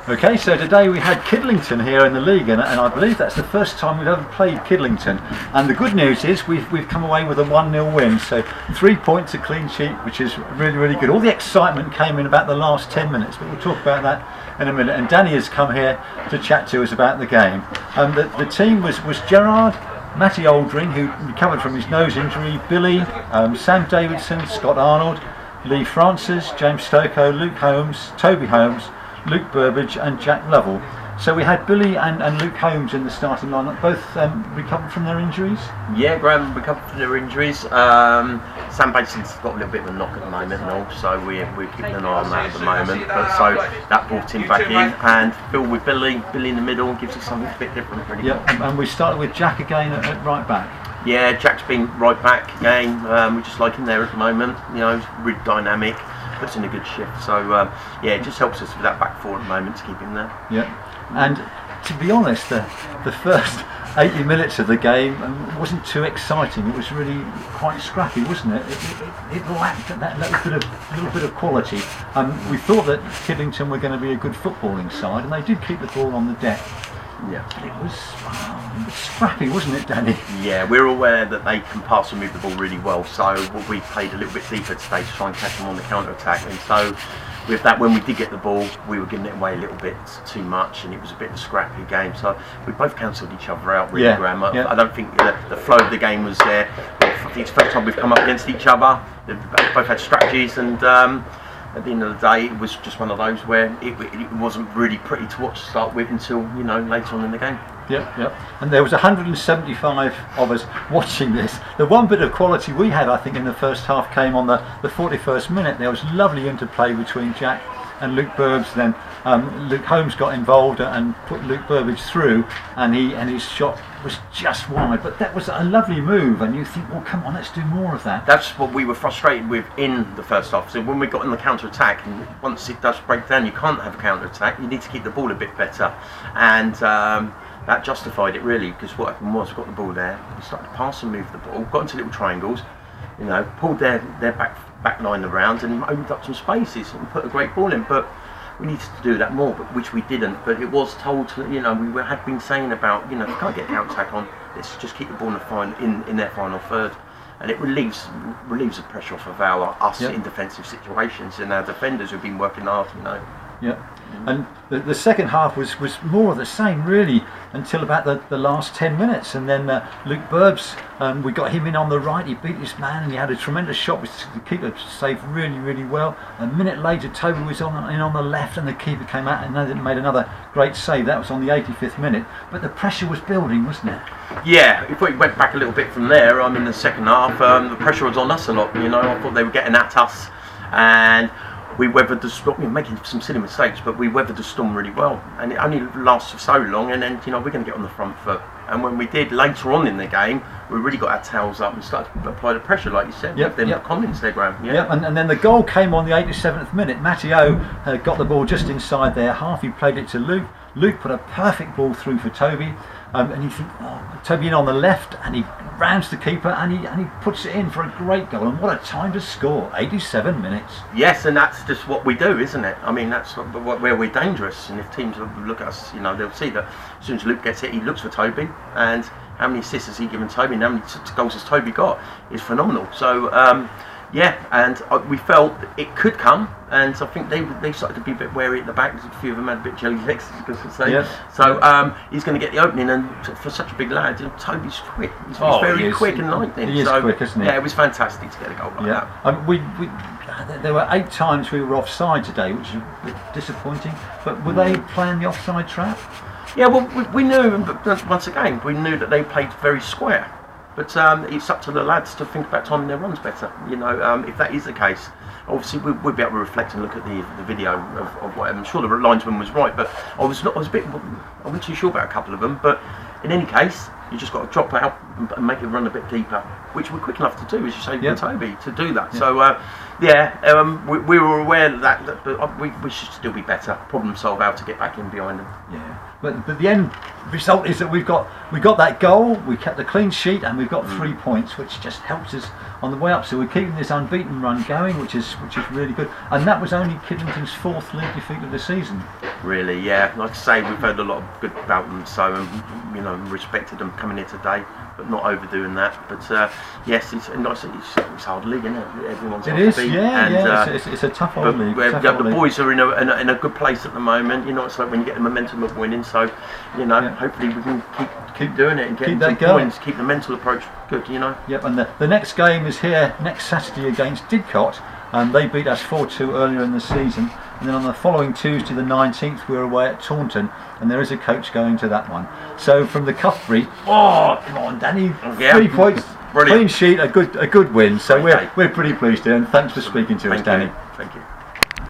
Okay, so today we had Kidlington here in the league, and I believe that's the first time we've ever played Kidlington. And the good news is we've come away with a 1-0 win, so 3 points, a clean sheet, which is really, really good. All the excitement came in about the last 10 minutes, but we'll talk about that in a minute. And Danny has come here to chat to us about the game. The team was Gerard, Matty Oldring, who recovered from his nose injury, Billy, Sam Davidson, Scott Arnold, Lee Francis, James Stoko, Luke Holmes, Toby Holmes, Luke Burbage and Jack Lovell. So we had Billy and Luke Holmes in the starting lineup, both recovered from their injuries? Yeah, Graham recovered from their injuries. Sam Bason's got a little bit of a knock at the moment and all, so we're keeping an eye on that at the moment. But so that brought him back in, and Phil with Billy in the middle gives us something a bit different. Really. Yeah, and we started with Jack again at right back. Yeah, Jack's been right back again. We just like him there at the moment. You know, really dynamic. Puts in a good shift, so yeah, it just helps us with that back four at the moment to keep him there. Yeah, and to be honest, the first 80 minutes of the game wasn't too exciting. It was really quite scrappy, wasn't it? It lacked that little bit of quality. We thought that Kidlington were going to be a good footballing side, and they did keep the ball on the deck. Yeah, but it was scrappy, wasn't it, Danny? Yeah, we're aware that they can pass and move the ball really well, so we played a little bit deeper today to try and catch them on the counter attack. And so with that, when we did get the ball, we were giving it away a little bit too much, and it was a bit of a scrappy game. So we both cancelled each other out, really, Graham. I don't think the flow of the game was there. I think it's the first time we've come up against each other. They've both had strategies, and at the end of the day, it was just one of those where it wasn't really pretty to watch to start with until, you know, later on in the game. Yep. And there was 175 of us watching this. The one bit of quality we had, I think, in the first half came on the 41st minute. There was lovely interplay between Jack and Luke Burbage. Then Luke Holmes got involved and put Luke Burbage through, and his shot was just wide. But that was a lovely move, and you think, well, come on, let's do more of that. That's what we were frustrated with in the first half. So when we got in the counter attack, and once it does break down, you can't have a counter attack. You need to keep the ball a bit better, and that justified it really, because what happened was we got the ball there, we started to pass and move the ball, got into little triangles, you know, pulled their back line around and opened up some spaces and put a great ball in. But we needed to do that more, but which we didn't. But it was told to, you know, we had been saying about, you know, if you can't get a counter attack on, let's just keep the ball in their final third, and it relieves the pressure off of us in defensive situations, and our defenders who've been working hard, you know. Yeah, and the second half was more of the same really until about the last 10 minutes, and then Luke Burbs, we got him in on the right. He beat this man, and he had a tremendous shot which the keeper saved really, really well. A minute later, Toby was in on the left, and the keeper came out and made another great save. That was on the 85th minute, but the pressure was building, wasn't it? Yeah, if we went back a little bit from there, in the second half, the pressure was on us a lot. You know, I thought they were getting at us, and we weathered the storm. We were making some silly mistakes, but we weathered the storm really well. And it only lasts for so long, and then, you know, we're going to get on the front foot. And when we did later on in the game, we really got our tails up and started to apply the pressure, like you said. With them comments there, Graham. Yeah, and then the goal came on the 87th minute. Matty O got the ball just inside their half. He played it to Luke. Luke put a perfect ball through for Toby, and you think, oh, Toby in on the left, and he rounds the keeper, and he puts it in for a great goal. And what a time to score! 87 minutes. Yes, and that's just what we do, isn't it? I mean, that's where we're dangerous. And if teams look at us, you know, they'll see that as soon as Luke gets it, he looks for Toby, and how many assists has he given Toby, and how many goals has Toby got is phenomenal. So yeah, and we felt it could come, and I think they started to be a bit wary at the back. A few of them had a bit jelly legs, as you say. Yeah. So he's going to get the opening, and for such a big lad, you know, Toby's quick. He's very quick and lightning. He is quick, isn't he? Yeah, it was fantastic to get a goal like that. There were 8 times we were offside today, which is a bit disappointing. But were they playing the offside trap? Yeah, well, we knew, but once again, we knew that they played very square. But it's up to the lads to think about timing their runs better. You know, if that is the case, obviously we'll be able to reflect and look at the video of what I'm sure the linesman was right, but I wasn't too sure about a couple of them. But in any case, you just got to drop out and make it run a bit deeper, which we're quick enough to do, as you say, with Toby, to do that. Yeah. So we were aware that we should still be better, problem solve how to get back in behind them. Yeah. But the end result is that we got that goal, we kept the clean sheet, and we've got 3 points, which just helps us on the way up. So we're keeping this unbeaten run going, which is really good. And that was only Kidlington's 4th league defeat of the season. really. Yeah, like I say, we've heard a lot of good about them, so you know, respected them coming here today, but not overdoing that. But yes, it's hard league, isn't it? Everyone's it is, yeah. It's a tough old league. The boys are in a good place at the moment. You know, it's like when you get the momentum of winning. So, you know, hopefully we can keep doing it and get some points, keep the mental approach good. You know. Yep, and the next game is here next Saturday against Didcot, and they beat us 4-2 earlier in the season. And then on the following Tuesday, the 19th, we're away at Taunton, and there is a coach going to that one. So from the Cuthbury, come on, Danny, 3 points, brilliant, clean sheet, a good win. So we're pretty pleased here, and thanks for speaking to us, Danny.